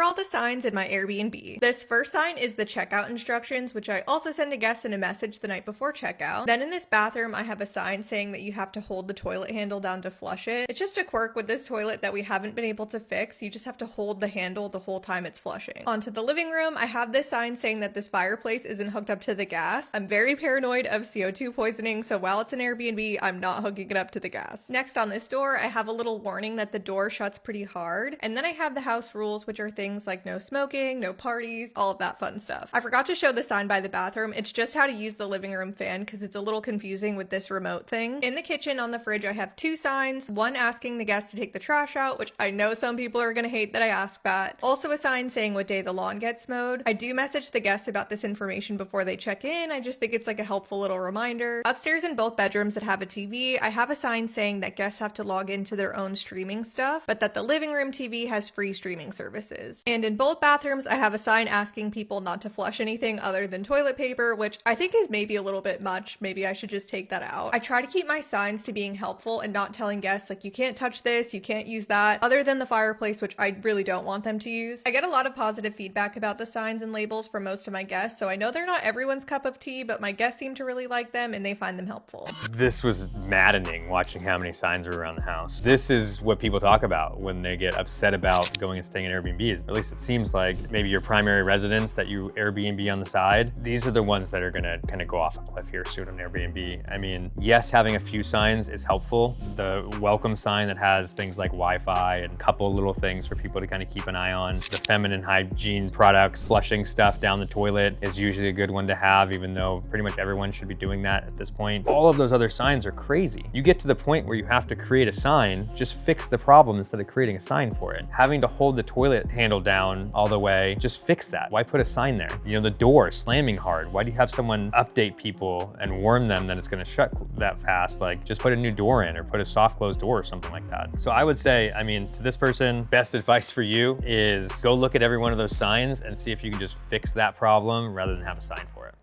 all the signs in my Airbnb. This first sign is the checkout instructions, which I also send to guests in a message the night before checkout. Then in this bathroom, I have a sign saying that you have to hold the toilet handle down to flush it. It's just a quirk with this toilet that we haven't been able to fix. You just have to hold the handle the whole time it's flushing. Onto the living room, I have this sign saying that this fireplace isn't hooked up to the gas. I'm very paranoid of CO2 poisoning, so while it's an Airbnb, I'm not hooking it up to the gas. Next on this door, I have a little warning that the door shuts pretty hard. And then I have the house rules, which are things like no smoking, no parties, all of that fun stuff. I forgot to show the sign by the bathroom. It's just how to use the living room fan because it's a little confusing with this remote thing. In the kitchen on the fridge, I have two signs. One asking the guests to take the trash out, which I know some people are gonna hate that I ask that. Also a sign saying what day the lawn gets mowed. I do message the guests about this information before they check in. I just think it's like a helpful little reminder. Upstairs in both bedrooms that have a TV, I have a sign saying that guests have to log into their own streaming stuff, but that the living room TV has free streaming services. And in both bathrooms, I have a sign asking people not to flush anything other than toilet paper, which I think is maybe a little bit much. Maybe I should just take that out. I try to keep my signs to being helpful and not telling guests like you can't touch this, you can't use that, other than the fireplace, which I really don't want them to use. I get a lot of positive feedback about the signs and labels from most of my guests, so I know they're not everyone's cup of tea, but my guests seem to really like them and they find them helpful. This was maddening watching how many signs were around the house. This is what people talk about when they get upset about going and staying in Airbnbs. At least it seems like maybe your primary residence that you Airbnb on the side. These are the ones that are gonna kind of go off a cliff here soon on Airbnb. I mean, yes, having a few signs is helpful. The welcome sign that has things like Wi-Fi and a couple little things for people to kind of keep an eye on. The feminine hygiene products, flushing stuff down the toilet is usually a good one to have, even though pretty much everyone should be doing that at this point. All of those other signs are crazy. You get to the point where you have to create a sign, just fix the problem instead of creating a sign for it. Having to hold the toilet handle down all the way, just fix that. Why put a sign there? You know, the door slamming hard. Why do you have someone update people and warn them that it's gonna shut that fast? Like, just put a new door in or put a soft closed door or something like that. So I would say, I mean, to this person, best advice for you is go look at every one of those signs and see if you can just fix that problem rather than have a sign for it.